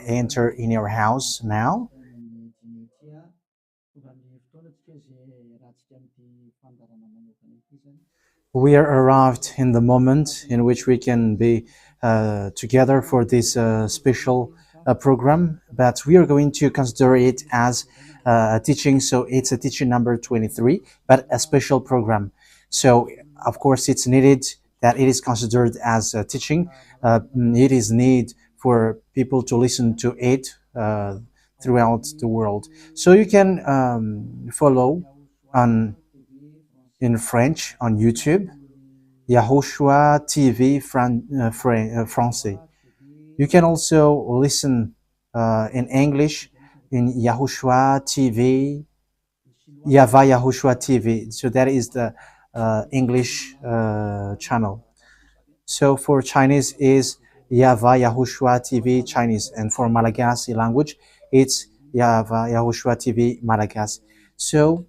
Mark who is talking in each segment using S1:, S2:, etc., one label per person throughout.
S1: enter in your house now. We are arrived in the moment in which we can be together for this special program, but we are going to consider it as a teaching. So it's a teaching number 23, but a special program. So of course it's needed that it is considered as a teaching. It is need for people to listen to it throughout the world. So you can follow on in French on YouTube, YAHOSHUAH TV Français. You can also listen in English in YAHOSHUAH TV, YAHVAH YAHOSHUAH TV. So that is the English channel. So for Chinese is YAHVAH YAHOSHUAH TV Chinese, and for Malagasy language it's YAHVAH YAHOSHUAH TV Malagasy. So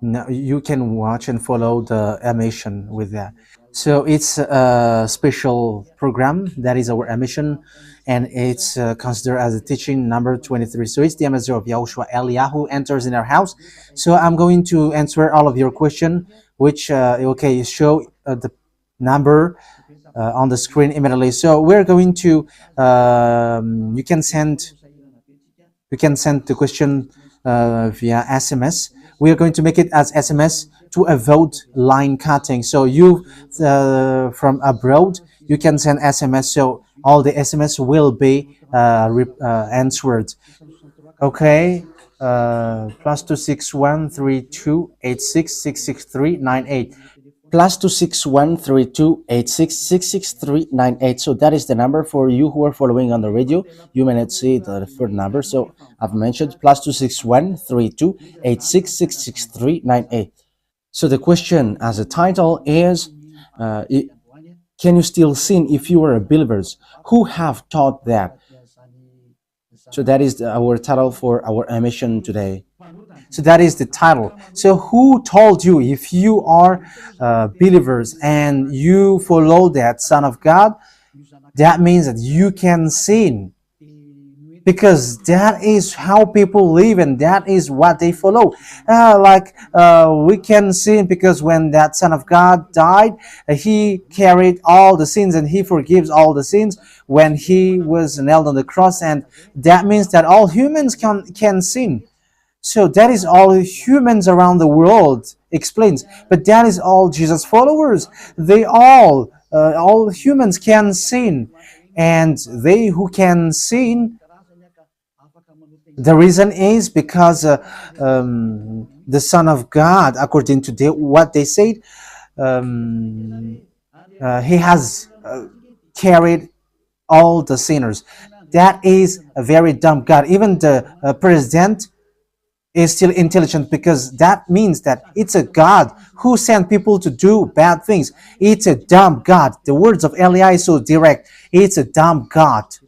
S1: now you can watch and follow the emission with that. So it's a special program that is our emission, and it's considered as a teaching number 23. So it's the message of Yahushua Eliyahu enters in our house. So I'm going to answer all of your question, which okay, show the number on the screen immediately. So we're going to you can send the question via SMS. We are going to make it as SMS to avoid line cutting. So you from abroad, you can send SMS. So all the SMS will be answered. Okay. +2613286666398. +2613286666398. So that is the number for you who are following on the radio. You may not see the third number, so I've mentioned +2613286666398. So the question as a title is, can you still sin if you are a believers? Who have taught that? So that is our title for our emission today. So that is the title. So who told you if you are believers and you follow that Son of God, that means that you can sin? Because that is how people live and that is what they follow. We can sin because when that Son of God died, he carried all the sins and he forgives all the sins when he was nailed on the cross, and that means that all humans can sin. So that is all humans around the world explains, but that is all Jesus followers. They all humans can sin, and they who can sin, the reason is because the Son of God, according to what they said, he has carried all the sinners. That is a very dumb God. Even the president is still intelligent, because that means that it's a God who sent people to do bad things. It's a dumb God. The words of Eli is so direct. It's a dumb God.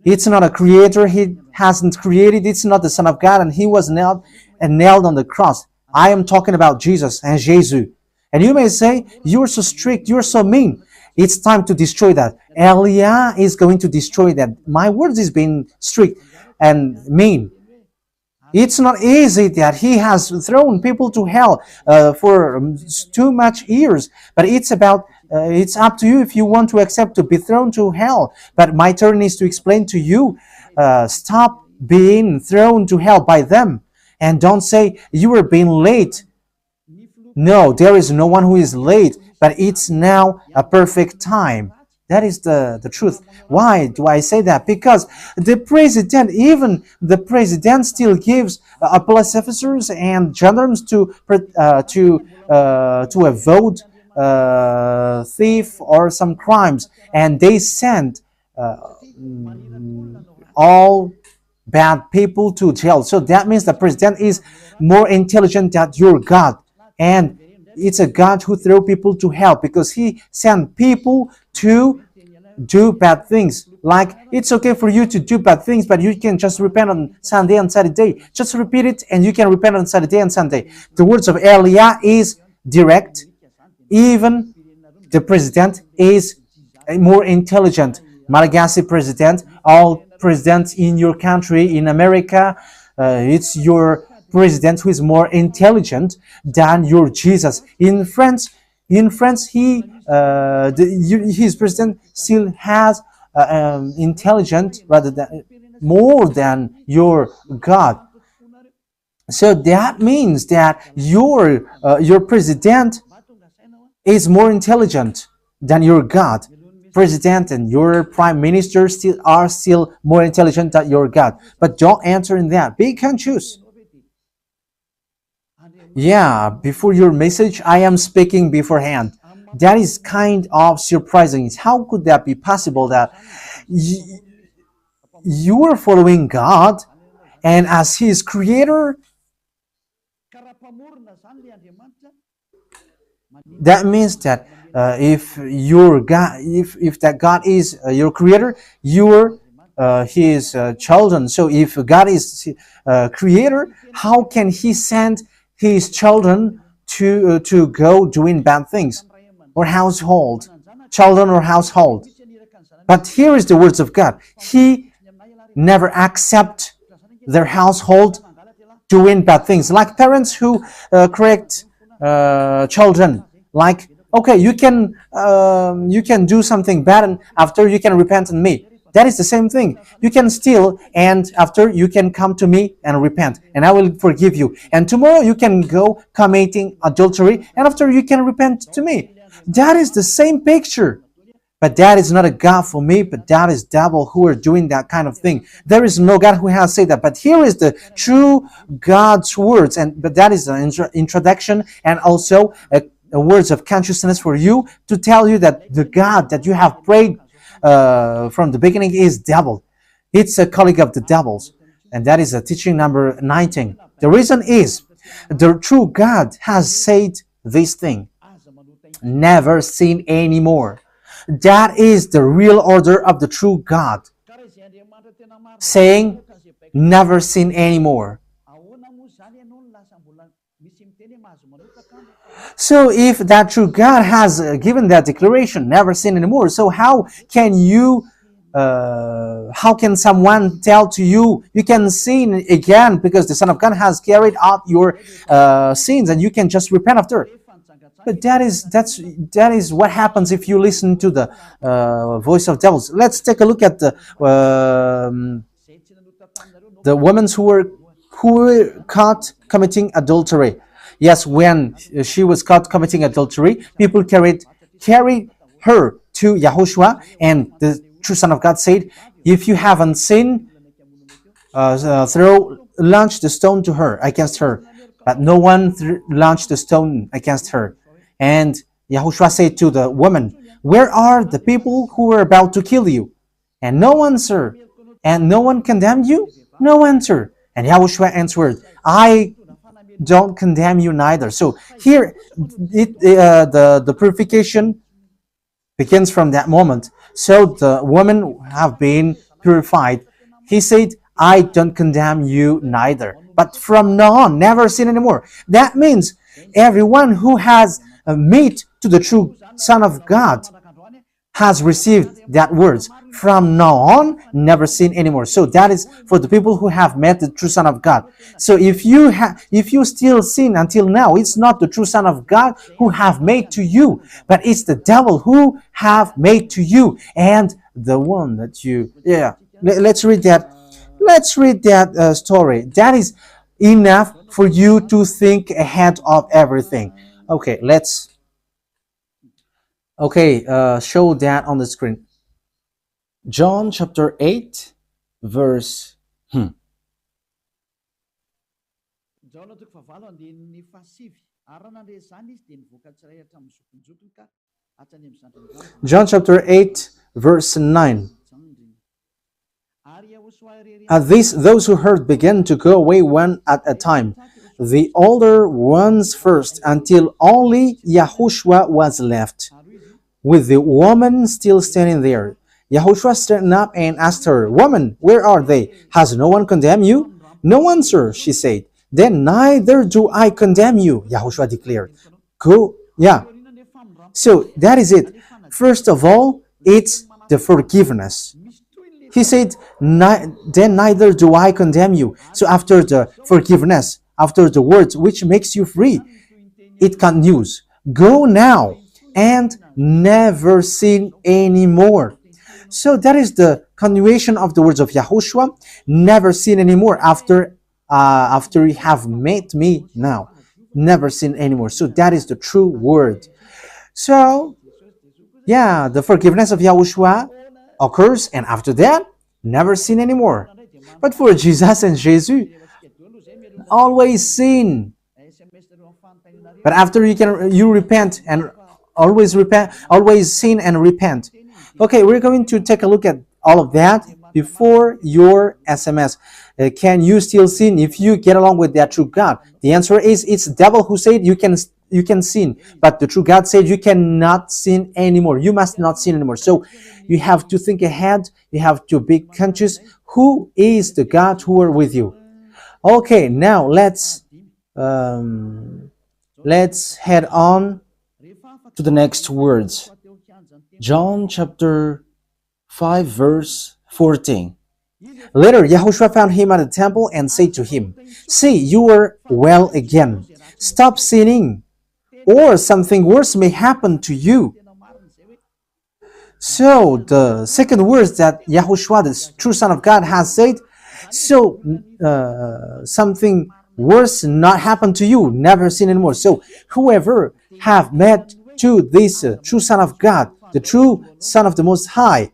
S1: It's not a creator. He hasn't created. It's not the Son of God, and he was nailed on the cross. I am talking about Jesus and Jesus. And you may say, you're so strict, you're so mean. It's time to destroy that. Elia is going to destroy that. My words is being strict and mean. It's not easy that he has thrown people to hell for too much years, but it's about it's up to you if you want to accept to be thrown to hell. But my turn is to explain to you, stop being thrown to hell by them, and don't say you were being late. No, there is no one who is late, but it's now a perfect time. That is the truth. Why do I say that? Because the president, even the president, still gives police officers and gendarmes to avoid thief or some crimes, and they send all bad people to jail. So that means the president is more intelligent than your God, and it's a God who throw people to hell because he sent people to do bad things. Like, it's okay for you to do bad things, but you can just repent on Sunday and Saturday. Just repeat it and you can repent on Saturday and Sunday. The words of Elia is direct. Even The president is more intelligent. Malagasy president, all presidents in your country, in America, it's your president who is more intelligent than your Jesus. In France, his president still has intelligent rather than more than your God. So that means that your president is more intelligent than your God. President and your prime minister are still more intelligent than your God. But don't answer in that. Be conscious. Yeah, before your message, I am speaking beforehand. That is kind of surprising. How could that be possible that you are following God and as His creator, that means that if your God, if that God is your creator, you're His children. So if God is creator, how can He send His children to go doing bad things or household, children or household? But here is the words of God. He never accept their household doing bad things, like parents who correct children, like, okay, you can do something bad and after you can repent in me. That is the same thing. You can steal and after you can come to me and repent and I will forgive you. And tomorrow you can go committing adultery and after you can repent to me. That is the same picture. But that is not a God for me, but that is devil who are doing that kind of thing. There is no God who has said that. But here is the true God's words, but that is an introduction and also a words of consciousness for you to tell you that the God that you have prayed from the beginning is devil. It's a colleague of the devils. And that is a teaching number 19. The reason is the true God has said this thing. Never sin anymore. That is the real order of the true God, saying never sin anymore. So if that true God has given that declaration, never sin anymore, so how can someone tell to you, you can sin again because the Son of God has carried out your sins and you can just repent after? But that is what happens if you listen to the voice of devils. Let's take a look at the women who were caught committing adultery. Yes, when she was caught committing adultery, people carried her to YAHOSHUAH, and the true Son of God said, "If you haven't sinned, launch the stone to her against her." But no one launched the stone against her. And YAHOSHUAH said to the woman, "Where are the people who were about to kill you?" And no answer. And no one condemned you? No answer. And YAHOSHUAH answered, "I don't condemn you neither." So here, the purification begins from that moment. So the women have been purified. He said, "I don't condemn you neither. But from now on, never sin anymore." That means everyone who has meet to the true Son of God has received that words. From now on, never sin anymore. So that is for the people who have met the true Son of God. So if you still sin until now, it's not the true Son of God who have made to you, but it's the devil who have made to you, and the one that you. Yeah, let's read that. Let's read that story. That is enough for you to think ahead of everything. Okay, show that on the screen. John chapter 8, verse. John chapter 8, verse 9. At this, those who heard began to go away one at a time, the older ones first, until only YAHOSHUAH was left, with the woman still standing there. YAHOSHUAH straightened up and asked her, "Woman, where are they? Has no one condemned you?" "No one, sir," she said. "Then neither do I condemn you," YAHOSHUAH declared. Go, yeah. So that is it. First of all, it's the forgiveness. He said, then neither do I condemn you. So after the forgiveness, after the words which makes you free, it continues. Go now and never sin anymore. So that is the continuation of the words of Yahushua. Never sin anymore after you have met me now. Never sin anymore. So that is the true word. So yeah, the forgiveness of Yahushua occurs, and after that, never sin anymore. But for Jesus and Jesus, always sin. But after you repent and always sin and repent. Okay, we're going to take a look at all of that before your SMS. Can you still sin if you get along with that true God? The answer is it's the devil who said you can sin, but the true God said you cannot sin anymore. You must not sin anymore. So you have to think ahead. You have to be conscious. Who is the God who are with you? Okay, now let's head on to the next words. John chapter 5 verse 14. Later, Yahushua found him at the temple and said to him, "See, you are well again. Stop sinning, or something worse may happen to you." So, the second words that Yahushua, the true Son of God, has said, so something worse not happen to you, never sin anymore. So, whoever have met to this true Son of God, the true Son of the Most High,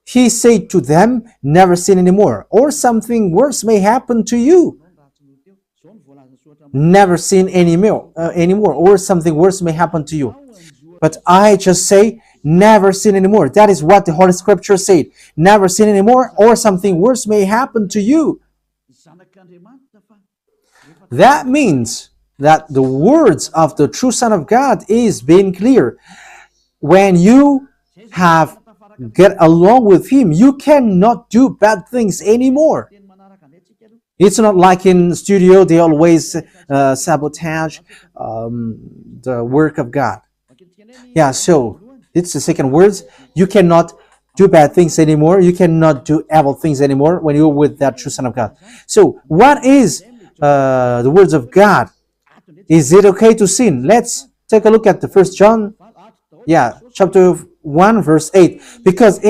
S1: he said to them, never sin anymore, or something worse may happen to you. Never sin anymore, or something worse may happen to you. But I just say, never sin anymore. That is what the Holy Scripture said. Never sin anymore, or something worse may happen to you. That means that the words of the true Son of God is being clear. When you have get along with him, you cannot do bad things anymore. It's not like in studio, they always sabotage the work of God. Yeah, so it's the second words. You cannot do bad things anymore. You cannot do evil things anymore when you're with that true Son of God. So what is the words of God? Is it okay to sin? Let's take a look at the 1 John, chapter 1 verse 8. Because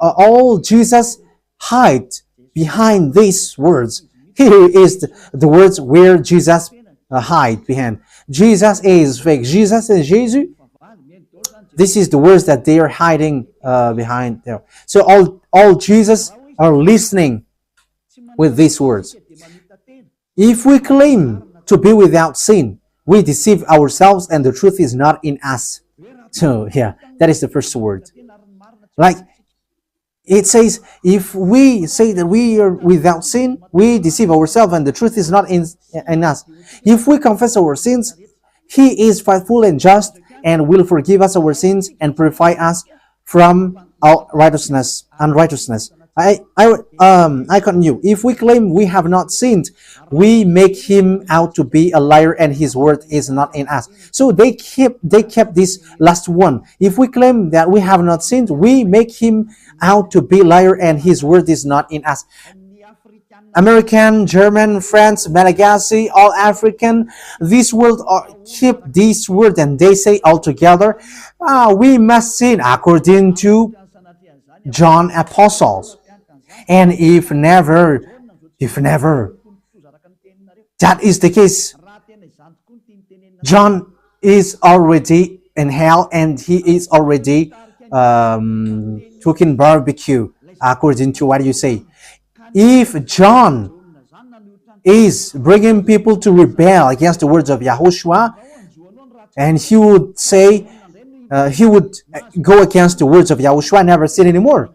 S1: all Jesus hide behind these words. Here is the words where Jesus hide behind. Jesus is fake. Jesus and Jesus, this is the words that they are hiding behind there. So all Jesus are listening with these words. If we claim to be without sin, we deceive ourselves and the truth is not in us. So that is the first word. Like it says, if we say that we are without sin, we deceive ourselves and the truth is not in us. If we confess our sins, he is faithful and just and will forgive us our sins and purify us from all unrighteousness. I continue. If we claim we have not sinned, we make him out to be a liar and his word is not in us. So they kept this last one. If we claim that we have not sinned, we make him out to be a liar and his word is not in us. American, German, French, Malagasy, all African, this world keep this word and they say all together, we must sin according to John Apostles. And if never, that is the case, John is already in hell and he is already cooking barbecue, according to what you say. If John is bringing people to rebel against the words of Yahushua, and he would say, he would go against the words of Yahushua, never sin anymore.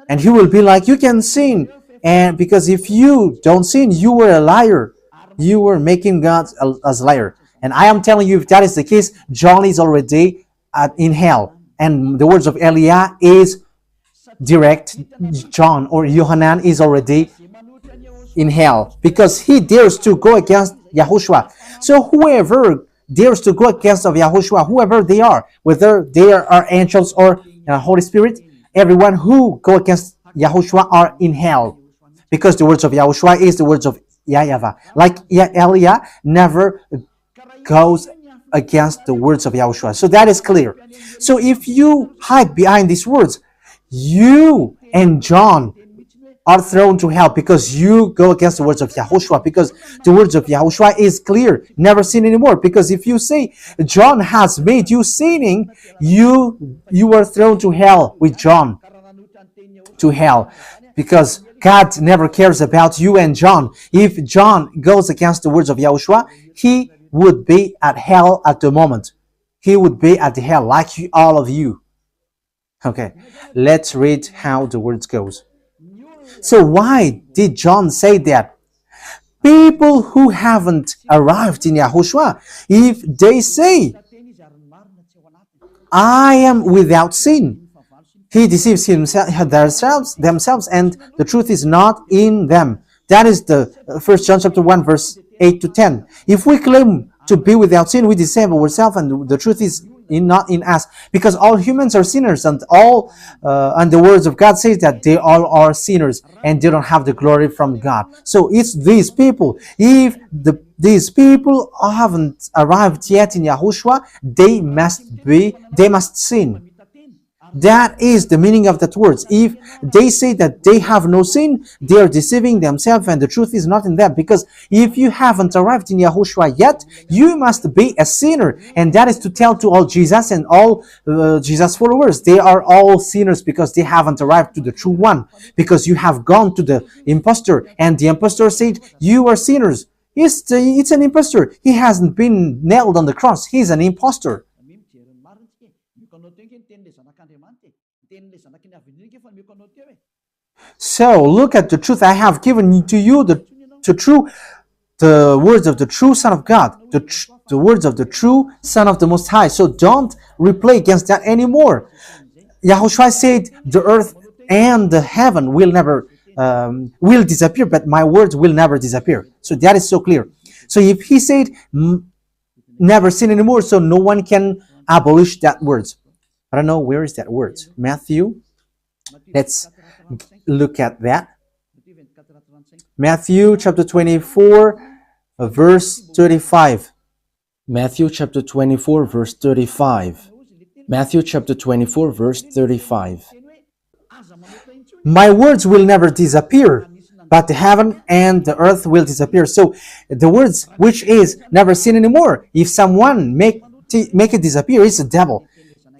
S1: And he will be like, you can sin. And because if you don't sin, you were a liar. You were making God as a liar. And I am telling you, if that is the case, John is already in hell. And the words of Eliah is direct. John or Yohanan is already in hell because he dares to go against Yahushua. So whoever dares to go against of Yahushua, whoever they are, whether they are angels or Holy Spirit, everyone who go against Yahushua are in hell, because the words of Yahushua is the words of YAHVAH. Like Elia never goes against the words of Yahushua. So that is clear. So if you hide behind these words, you and John are thrown to hell because you go against the words of Yahushua, because the words of Yahushua is clear, never sin anymore. Because if you say John has made you sinning, you are thrown to hell with John, to hell, because God never cares about you and John. If John goes against the words of Yahushua, he would be at hell at the moment. He would be at the hell like all of you. Okay, let's read how the words goes. So why did John say that? People who haven't arrived in Yahushua, if they say, I am without sin, he deceives themselves, and the truth is not in them. That is the 1 John chapter 1, verse 8 to 10. If we claim to be without sin, we deceive ourselves, and the truth is not in us, because all humans are sinners, and and the words of God says that they all are sinners and they don't have the glory from God. So it's these people. If these people haven't arrived yet in Yahushua, they must sin. That is the meaning of that words. If they say that they have no sin, they are deceiving themselves, and the truth is not in them. Because if you haven't arrived in Yahushua yet, you must be a sinner. And that is to tell to all Jesus and all Jesus followers. They are all sinners because they haven't arrived to the true one. Because you have gone to the impostor, and the impostor said, you are sinners. It's an impostor. He hasn't been nailed on the cross. He's an impostor. So look at the truth. I have given to you the words of the true Son of God, the words of the true Son of the Most High. So don't replay against that anymore. Yahushua said the earth and the heaven will never will disappear, but my words will never disappear. So that is so clear. So if he said never sin anymore, so no one can abolish that words. I don't know, where is that word? Matthew. Let's look at that. Matthew chapter 24, verse 35. Matthew chapter 24, verse 35. Matthew chapter 24, verse 35. My words will never disappear, but the heaven and the earth will disappear. So the words which is never sin anymore, if someone make it disappear, it's the devil.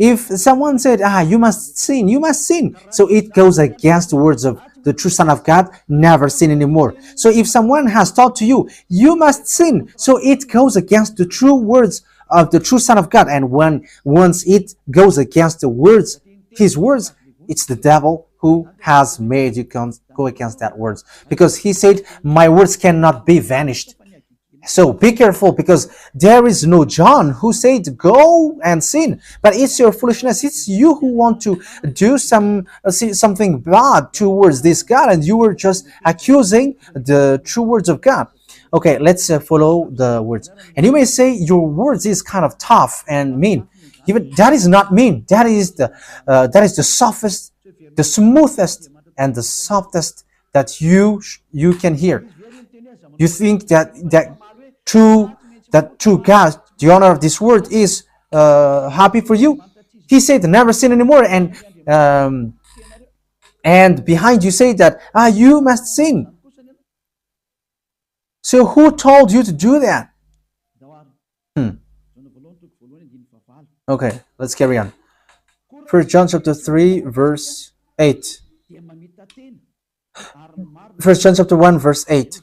S1: If someone said, you must sin, you must sin. So it goes against the words of the true Son of God, never sin anymore. So if someone has taught to you, you must sin. So it goes against the true words of the true Son of God. And once it goes against the words, his words, it's the devil who has made you go against that words. Because he said, my words cannot be vanished. So be careful, because there is no John who said go and sin, but it's your foolishness. It's you who want to do something bad towards this God, and you were just accusing the true words of God. Okay, let's follow the words. And you may say your words is kind of tough and mean. Even that is not mean. That is the softest, the smoothest, and the softest that you can hear. You think that true God, the honor of this word is happy for you. He said never sin anymore, and behind you say that you must sin. So who told you to do that? Okay, let's carry on. 1 John chapter 3, verse 8. 1 John chapter 1, verse 8.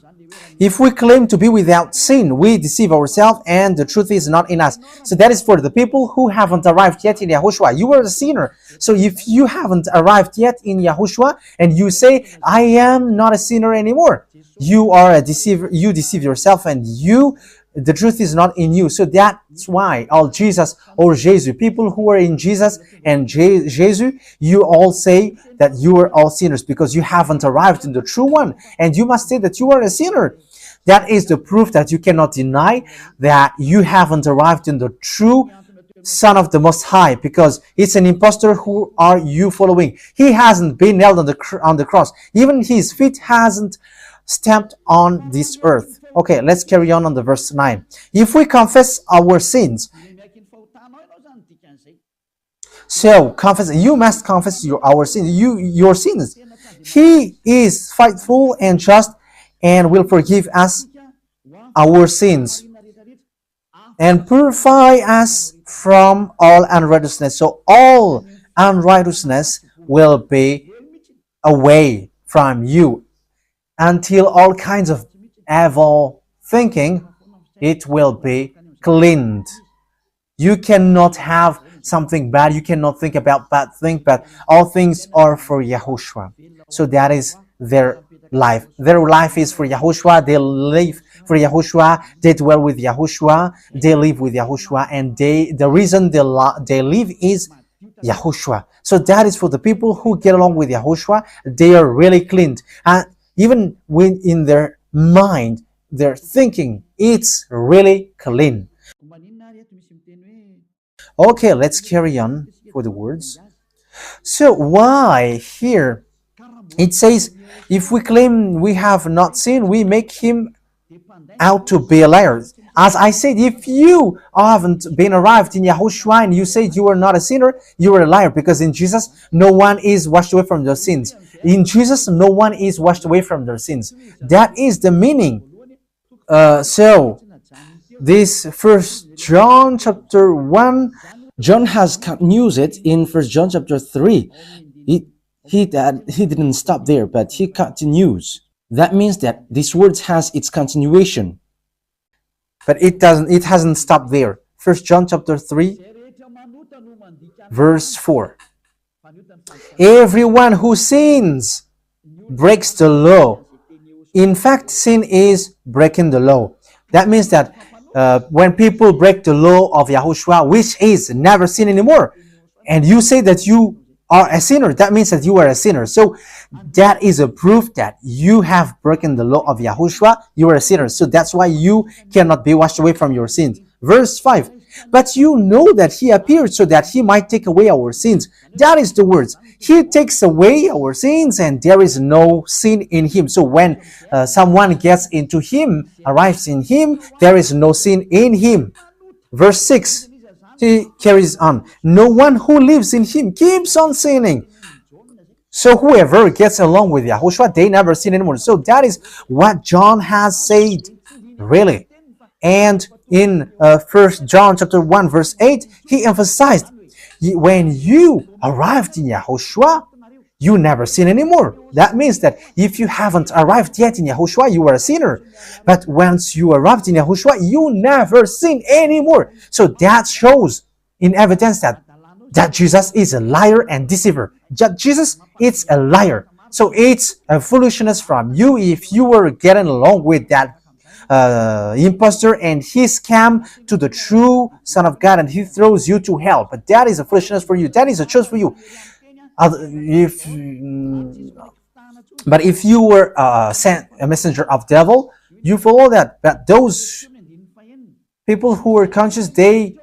S1: If we claim to be without sin, we deceive ourselves, and the truth is not in us. So that is for the people who haven't arrived yet in Yahushua. You are a sinner. So if you haven't arrived yet in Yahushua, and you say, I am not a sinner anymore, you are a deceiver. You deceive yourself, and the truth is not in you. So that's why all Jesus or Jesus, people who are in Jesus and Jesus, you all say that you are all sinners, because you haven't arrived in the true one, and you must say that you are a sinner. That is the proof that you cannot deny that you haven't arrived in the true Son of the Most High, because it's an impostor. Who are you following? He hasn't been nailed on the cross. Even his feet hasn't stamped on this earth. Okay, let's carry on the verse 9. If we confess our sins, so confess, you must confess our sins, your sins. He is faithful and just and will forgive us our sins and purify us from all unrighteousness. So all unrighteousness will be away from you until all kinds of evil thinking, it will be cleaned. You cannot have something bad. You cannot think about bad things, but all things are for Yahushua. So that is their life. Their life is for Yahushua. They live for Yahushua. They dwell with Yahushua. They live with Yahushua. And the reason they live is Yahushua. So that is for the people who get along with Yahushua. They are really cleaned. And even when in their mind, their thinking, it's really clean. Okay, let's carry on for the words. So why here it says, if we claim we have not sinned, we make him out to be a liar. As I said, if you haven't been arrived in Yahushua and you say you are not a sinner, you are a liar, because in Jesus, no one is washed away from their sins. In Jesus, no one is washed away from their sins. That is the meaning. So this First John chapter 1, John has continued it in First John chapter 3. He didn't stop there, but he continues. That means that this word has its continuation. But it hasn't stopped there. First John chapter 3, verse 4. Everyone who sins breaks the law. In fact, sin is breaking the law. That means that when people break the law of Yahushua, which is never sin anymore, and you say that you are a sinner, that means that you are a sinner. So that is a proof that you have broken the law of Yahushua. You are a sinner. So that's why you cannot be washed away from your sins. Verse 5. But you know that he appeared so that he might take away our sins. That is the words. He takes away our sins, and there is no sin in him. So when someone gets into him, arrives in him, there is no sin in him. Verse 6. He carries on. No one who lives in him keeps on sinning. So whoever gets along with Yahushua, they never sin anymore. So that is what John has said, really. And in 1 John chapter 1 verse 8, he emphasized, when you arrived in Yahushua, you never sin anymore. That means that if you haven't arrived yet in Yahushua, you are a sinner. But once you arrived in Yahushua, you never sin anymore. So that shows in evidence that Jesus is a liar and deceiver. Jesus is a liar. So it's a foolishness from you if you were getting along with that impostor and he scam to the true Son of God and he throws you to hell. But that is a foolishness for you. That is a choice for you. But if you were sent a messenger of devil, you follow that. But those people who are conscious, they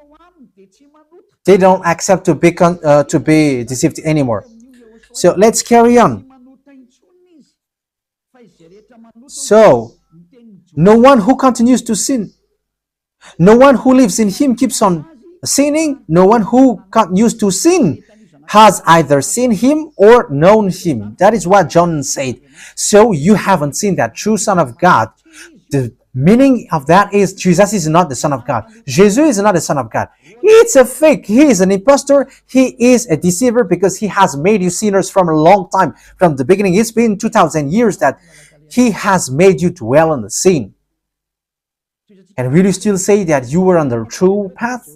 S1: don't accept to be deceived anymore. So let's carry on. So no one who continues to sin, no one who lives in him keeps on sinning. No one who continues to sin has either seen him or known him. That is what John said. So you haven't seen that true Son of God. The meaning of that is Jesus is not the Son of God. Jesus is not the Son of God. It's a fake. He is an impostor. He is a deceiver because he has made you sinners from a long time. From the beginning, it's been 2,000 years that he has made you dwell on the sin. And will you still say that you were on the true path?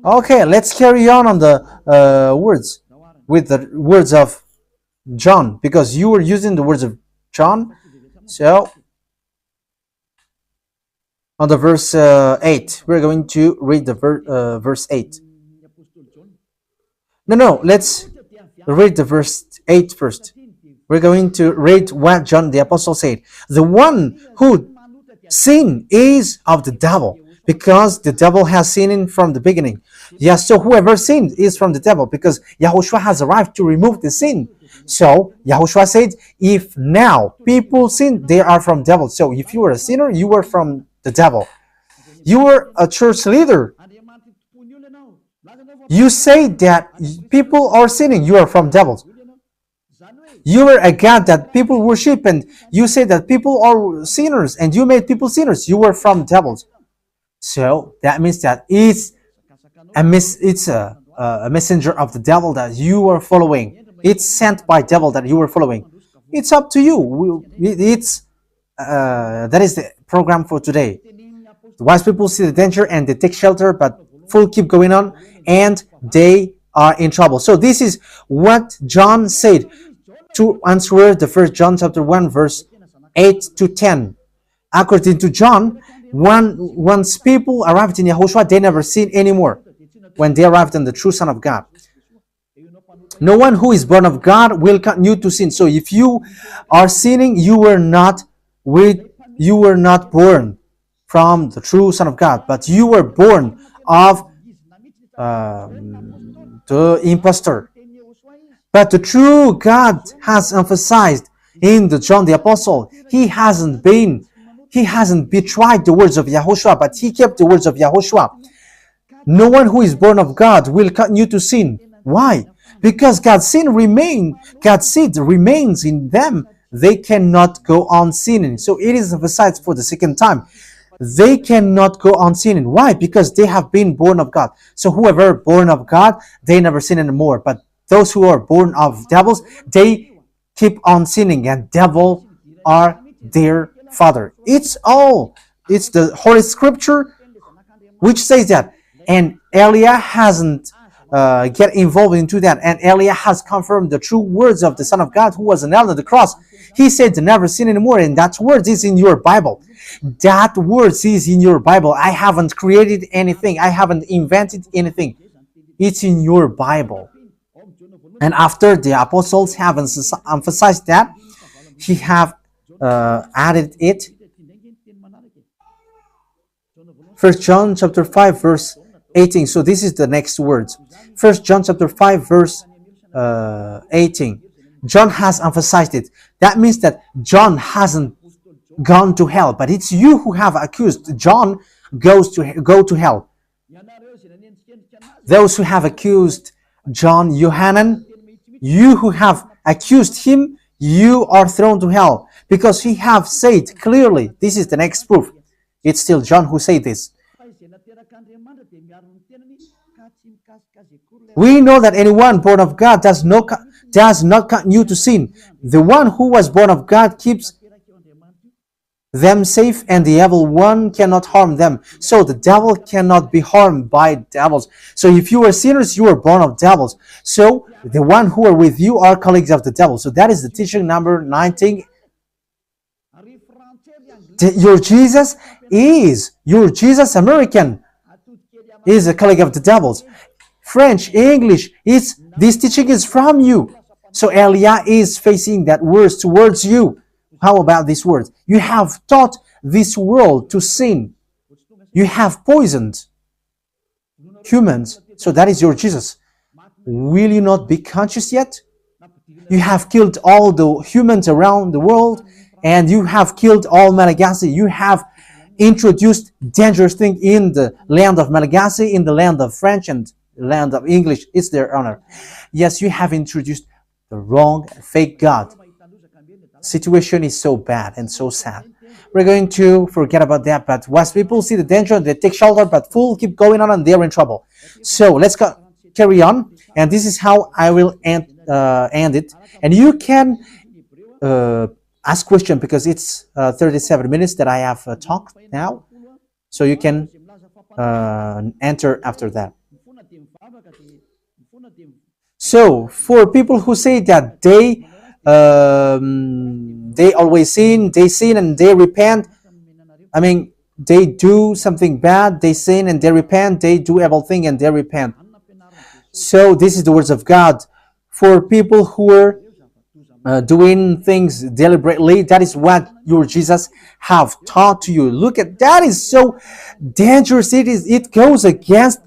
S1: Okay, let's carry on the words with the words of John, because you were using the words of John. So on the verse 8, we're going to read the verse 8. No, let's read the verse 8 first. we're going to read what John the Apostle said. The one who sin is of the devil, because the devil has sinned from the beginning. Yes, so whoever sinned is from the devil, because Yahushua has arrived to remove the sin. So Yahushua said, if now people sin, they are from devil. So if you were a sinner, you were from the devil. You were a church leader. You say that people are sinning, you are from devils. You were a God that people worship, and you say that people are sinners, and you made people sinners, you were from devils. So that means that it's a messenger of the devil that you are following. It's sent by devil that you are following. It's up to you. That is the program for today. The wise people see the danger and they take shelter, but fools keep going on and they are in trouble. So this is what John said to answer the 1 John chapter 1 verse 8 to 10. According to John, once people arrived in Yahushua, they never sin anymore when they arrived in the true Son of God. No one who is born of God will continue to sin. So if you are sinning, you were not born from the true Son of God, but you were born of the impostor. But the true God has emphasized in the John the Apostle, he hasn't betrayed the words of Yahushua, but he kept the words of Yahushua. No one who is born of God will continue to sin. Why? Because God's seed remains in them. They cannot go on sinning. So it is emphasized for the second time. They cannot go on sinning. Why? Because they have been born of God. So whoever born of God, they never sin anymore. But those who are born of devils, they keep on sinning, and devil are their father. It's the Holy Scripture which says that. And Elia hasn't get involved into that. And Elia has confirmed the true words of the Son of God who was nailed on the cross. He said to never sin anymore, and that word is in your Bible. That word is in your Bible. I haven't created anything. I haven't invented anything. It's in your Bible. And after the apostles have emphasized that, he have added it. 1 John chapter 5 verse 18. So this is the next words. 1 John chapter 5 verse 18. John has emphasized it. That means that John hasn't gone to hell, but it's you who have accused John go to hell. Those who have accused John Yohanan, you who have accused him, you are thrown to hell, because he have said clearly. This is the next proof. It's still John who said this. We know that anyone born of God does not continue to sin. The one who was born of God keeps them safe, and the evil one cannot harm them. So the devil cannot be harmed by devils. So if you are sinners, you are born of devils. So the one who are with you are colleagues of the devil. So that is the teaching number 19. Your Jesus American is a colleague of the devils. French, English, this teaching is from you. So Elia is facing that words towards you. How about these words? You have taught this world to sin. You have poisoned humans. So that is your Jesus. Will you not be conscious yet? You have killed all the humans around the world, and you have killed all Malagasy. You have introduced dangerous things in the land of Malagasy, in the land of French, and the land of English. It's their honor. Yes, you have introduced the wrong, fake God. Situation is so bad and so sad. We're going to forget about that, but wise people see the danger and they take shelter, but fools keep going on and they're in trouble. So let's carry on, and this is how I will end it. And you can ask question, because it's 37 minutes that I have talked now, so you can enter after that. So for people who say that they always sin, and they repent. I mean, they do something bad, they sin and they repent. They do everything and they repent. So this is the words of God for people who are doing things deliberately. That is what your Jesus have taught to you. Look at that, is so dangerous. It goes against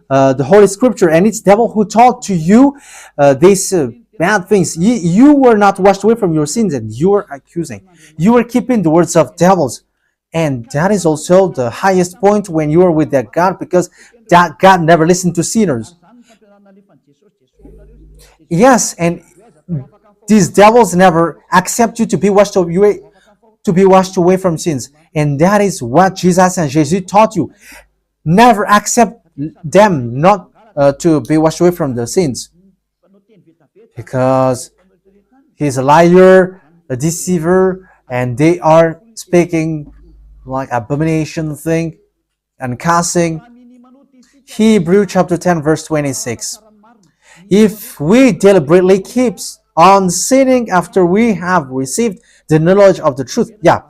S1: the Holy Scripture, and it's devil who taught to you these bad things. You were not washed away from your sins, and you are accusing. You are keeping the words of devils, and that is also the highest point when you are with that God, because that God never listened to sinners. Yes, and these devils never accept you to be washed away from sins, and that is what Jesus and Jesus taught you. Never accept them not to be washed away from the sins, because he's a liar, a deceiver, and they are speaking like abomination thing and cussing. Hebrew chapter 10 verse 26. If we deliberately keep on sinning after we have received the knowledge of the truth, yeah,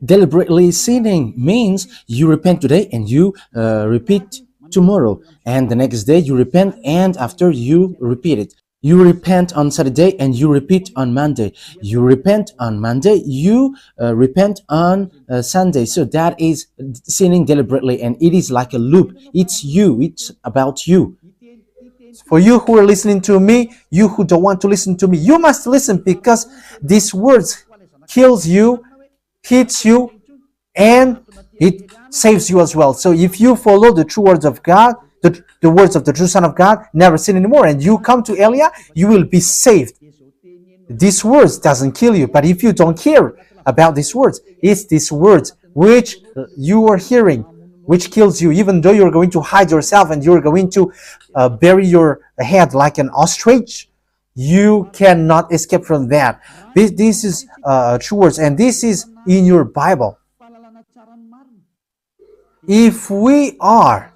S2: Deliberately sinning means you repent today and you repeat tomorrow, and the next day you repent, and after you repeat it. You repent on Saturday and you repeat on Monday. You repent on Monday, you repent on Sunday. So that is sinning deliberately, and it is like a loop. It's you, it's about you.
S1: for you who are listening to me, you who don't want to listen to me, you must listen, because these words kills you, hits you, and it saves you as well. So if you follow the true words of God, the words of the true Son of God, never sin anymore, and you come to Elia, you will be saved. These words doesn't kill you, but if you don't care about these words, it's these words which you are hearing which kills you, even though you're going to hide yourself and you're going to bury your head like an ostrich. You cannot escape from that. This is true words, and this is in your Bible. If we are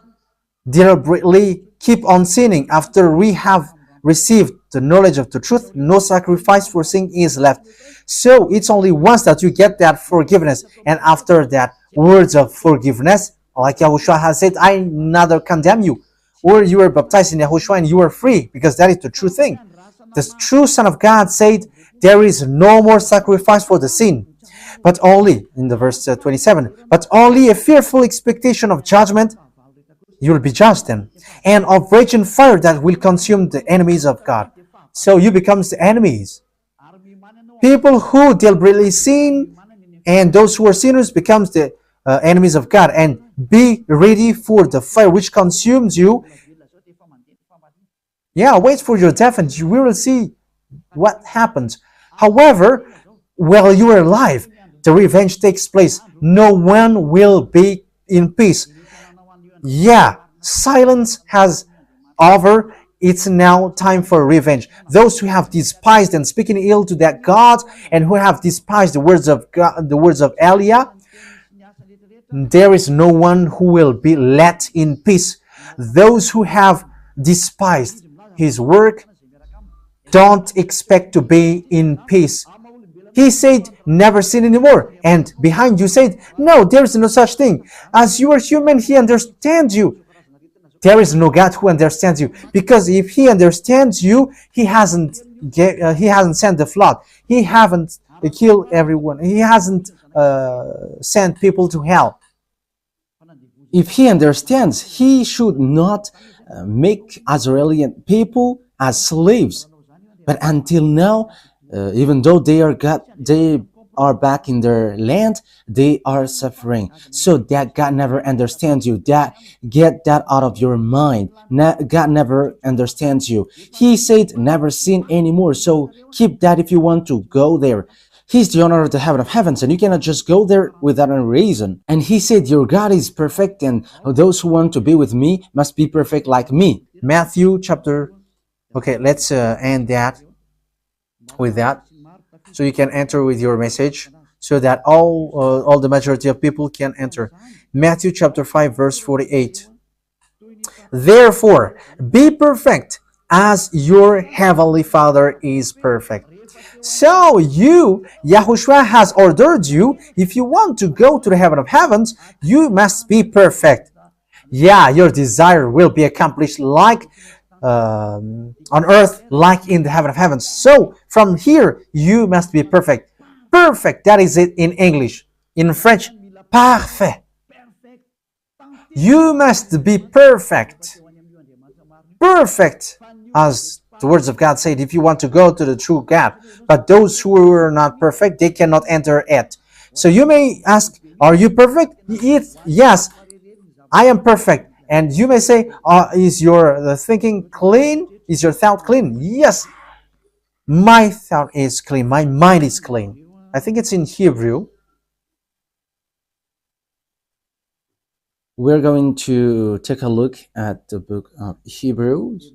S1: deliberately keep on sinning after we have received the knowledge of the truth, no sacrifice for sin is left. So it's only once that you get that forgiveness, and after that, words of forgiveness, like Yahushua has said, I neither condemn you. Or you are baptized in Yahushua and you are free, because that is the true thing. The true Son of God said, there is no more sacrifice for the sin, but only, in the verse 27, but only a fearful expectation of judgment. You will be judged then, and of raging fire that will consume the enemies of God. So you become the enemies. People who deliberately sin and those who are sinners becomes the enemies of God, and be ready for the fire which consumes you. Yeah, wait for your death and you will see what happens. However, while you are alive, the revenge takes place. No one will be in peace. Yeah, silence has over. It's now time for revenge. Those who have despised and speaking ill to that God, and who have despised the words of God, the words of Elia, there is no one who will be let in peace. Those who have despised his work don't expect to be in peace. He said, never sin anymore. And behind you said, no, there is no such thing. As you are human, he understands you. There is no God who understands you. Because if he understands you, he hasn't sent the flood. He hasn't killed everyone. He hasn't sent people to hell.
S2: If he understands, he should not make Israeli people as slaves. But until now, even though they are back in their land, they are suffering. So that God never understands you. That get that out of your mind. God never understands you. He said never sin anymore. So keep that if you want to go there. He's the owner of the heaven of heavens, and you cannot just go there without a reason. And he said, your God is perfect, and those who want to be with me must be perfect like me.
S1: Matthew chapter... Okay, let's end that with that, so you can enter with your message, so that all the majority of people can enter. Matthew chapter 5 verse 48. Therefore, be perfect as your heavenly Father is perfect. So you, Yahushua has ordered you, if you want to go to the heaven of heavens, you must be perfect. Yeah, your desire will be accomplished like on earth like in the heaven of heavens. So from here, you must be perfect. Perfect, that is it in English. In French, parfait. You must be perfect. Perfect, as the words of God said, if you want to go to the true God. But those who are not perfect, they cannot enter it. So you may ask, are you perfect? Yes, I am perfect. And you may say, is your thinking clean? Is your thought clean? Yes, my thought is clean. My mind is clean. I think it's in Hebrew.
S2: We're going to take a look at the book of Hebrews.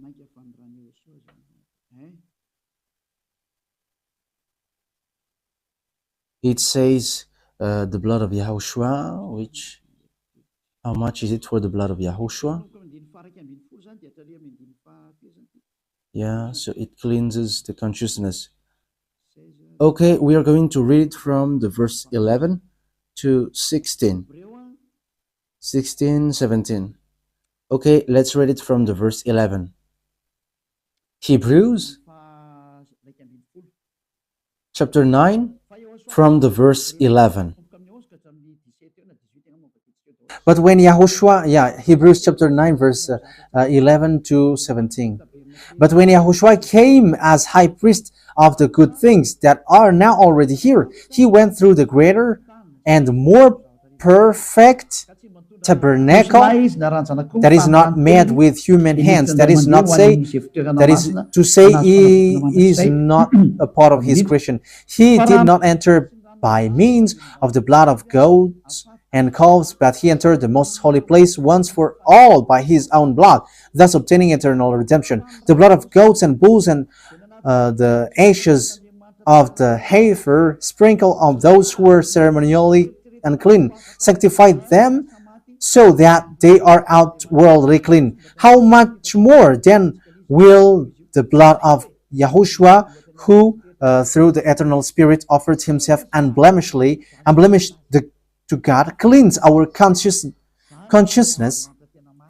S2: It says the blood of YAHOSHUAH, which, how much is it for the blood of YAHOSHUAH? Yeah, so it cleanses the consciousness. Okay, we are going to read from the verse 11 to 16. 16, 17. Okay, let's read it from the verse 11. Hebrews chapter 9 from the verse 11.
S1: But when Yahushua, Hebrews chapter 9, verse 11 to 17. But when Yahushua came as high priest of the good things that are now already here, he went through the greater and more perfect tabernacle that is not made with human hands. That is to say he is not a part of his creation. He did not enter by means of the blood of goats and calves, but he entered the most holy place once for all by his own blood, thus obtaining eternal redemption. The blood of goats and bulls and the ashes of the heifer sprinkled on those who were ceremonially unclean, sanctified them so that they are outwardly clean. How much more then will the blood of Yahushua, who through the eternal Spirit offered himself unblemished to God, cleanse our consciousness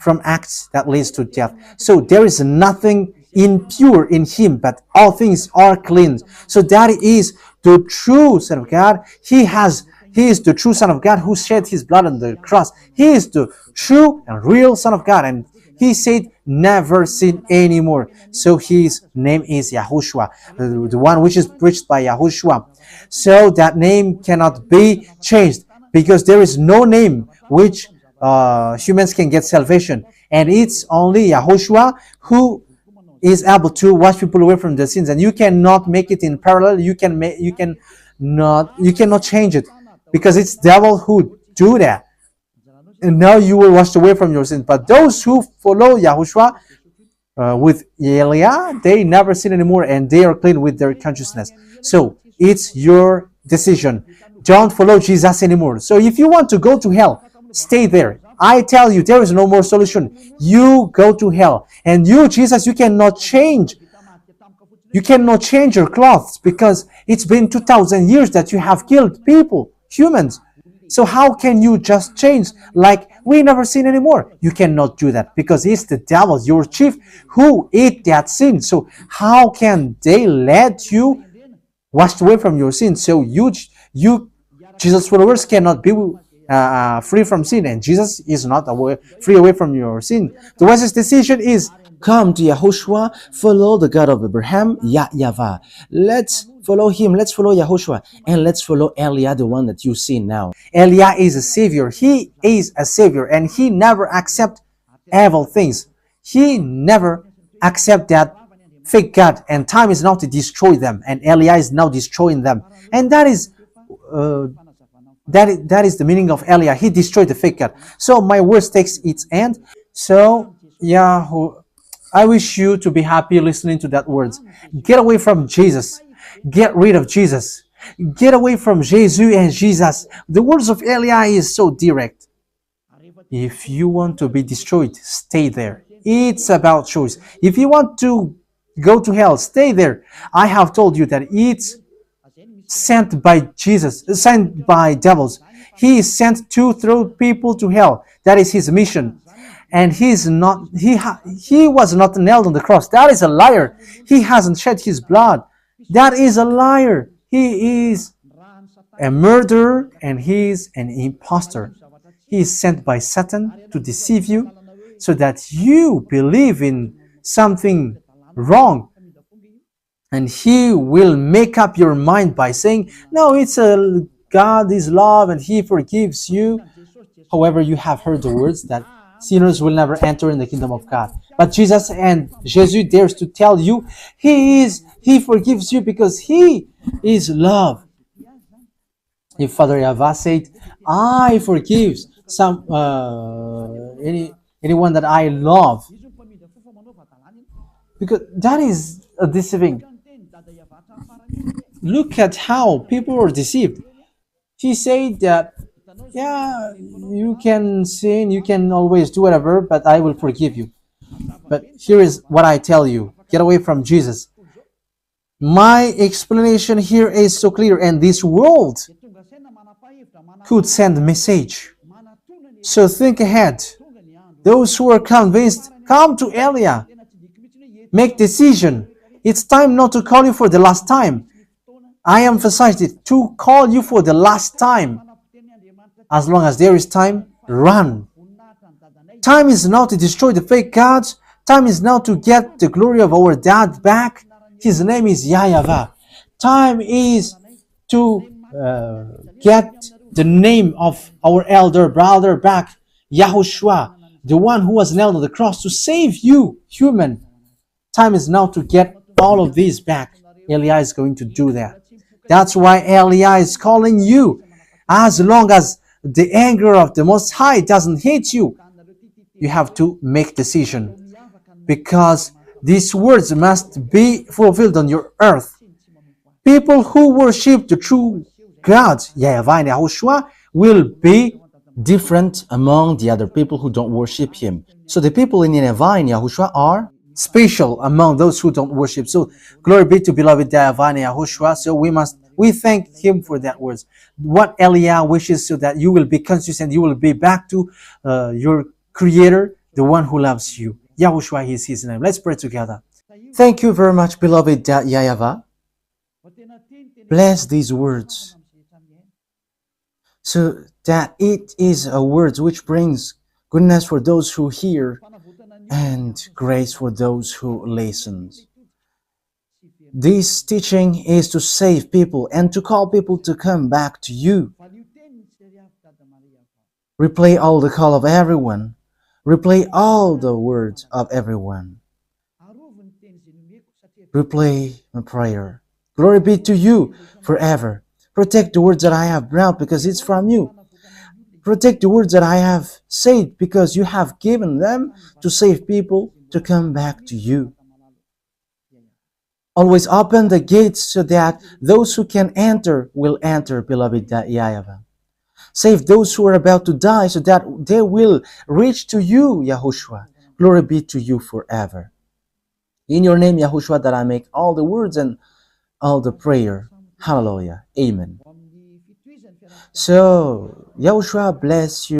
S1: from acts that leads to death. So there is nothing impure in him, but all things are cleansed. So that is the true Son of God. He is the true Son of God who shed his blood on the cross. He is the true and real Son of God. And he said, never sin anymore. So his name is Yahushua, the one which is preached by Yahushua. So that name cannot be changed, because there is no name which humans can get salvation. And it's only Yahushua who is able to wash people away from their sins. And you cannot make it in parallel. You cannot change it, because it's devil who do that. And now you will wash away from your sins. But those who follow Yahushua with Elia, they never sin anymore, and they are clean with their consciousness. So it's your decision. Don't follow Jesus anymore. So if you want to go to hell, stay there. I tell you, there is no more solution. You go to hell. And you, Jesus, you cannot change. You cannot change your clothes, because it's been 2,000 years that you have killed people, humans. So how can you just change like we never sin anymore? You cannot do that, because it's the devil, your chief, who ate that sin. So how can they let you wash away from your sin? So you Jesus' followers cannot be free from sin, and Jesus is not free away from your sin. The wisest decision is
S2: come to Yahushua, follow the God of Abraham, YAHVAH. Let's follow him, let's follow Yahushua, and let's follow Elia, the one that you see now.
S1: Elia is a savior. He is a savior, and he never accept evil things. He never accept that fake God, and time is now to destroy them, and Elia is now destroying them. And that is the meaning of Elia. He destroyed the fake God. So my words takes its end. So I wish you to be happy listening to that words. Get away from Jesus. Get rid of Jesus. Get away from Jesus and Jesus. The words of Elia is so direct. If you want to be destroyed, stay there. It's about choice. If you want to go to hell, stay there. I have told you that it's sent by Jesus, sent by devils. He is sent to throw people to hell. That is his mission. and he was not nailed on the cross. That is a liar. He hasn't shed his blood. That is a liar. He is a murderer and he is an impostor. He is sent by Satan to deceive you so that you believe in something wrong. And he will make up your mind by saying, no, it's a God is love and he forgives you. However, you have heard the words that sinners will never enter in the kingdom of God. But Jesus dares to tell you, he forgives you because he is love. If Father YAHVAH said, I forgive anyone that I love, because that is a deceiving. Look at how people are deceived. He said that, yeah, you can sin, you can always do whatever, but I will forgive you. But here is what I tell you. Get away from Jesus. My explanation here is so clear, and this world could send a message. So think ahead. Those who are convinced, come to Elia. Make decision. It's time not to call you for the last time. I emphasize it, to call you for the last time. As long as there is time, run. Time is now to destroy the fake gods. Time is now to get the glory of our dad back. His name is YAHVAH. Time is to get the name of our elder brother back, YAHOSHUAH, the one who was nailed on the cross to save you, human. Time is now to get all of these back. Elia is going to do that. That's why Elia is calling you. As long as the anger of the Most High doesn't hit you, you have to make decision, because these words must be fulfilled on your earth. People who worship the true God, YAHVAH and YAHOSHUAH, will be
S2: different among the other people who don't worship him. So the people in YAHVAH and YAHOSHUAH are
S1: special among those who don't worship. So glory be to beloved YAHVAH and YAHOSHUAH. So we thank him for that words. What Elia wishes, so that you will be consistent, you will be back to your Creator, the one who loves you. YAHOSHUAH is his name. Let's pray together.
S2: Thank you very much, beloved YAHVAH. Bless these words, so that it is a word which brings goodness for those who hear and grace for those who listen. This teaching is to save people and to call people to come back to you. Replay all the call of everyone. Replay all the words of everyone. Replay my prayer. Glory be to you forever. Protect the words that I have brought, because it's from you. Protect the words that I have said, because you have given them to save people to come back to you. Always open the gates so that those who can enter will enter, beloved YAHVAH. Save those who are about to die so that they will reach to you, YAHOSHUAH. Glory be to you forever. In your name, YAHOSHUAH, that I make all the words and all the prayer. Hallelujah. Amen. So, YAHOSHUAH bless you.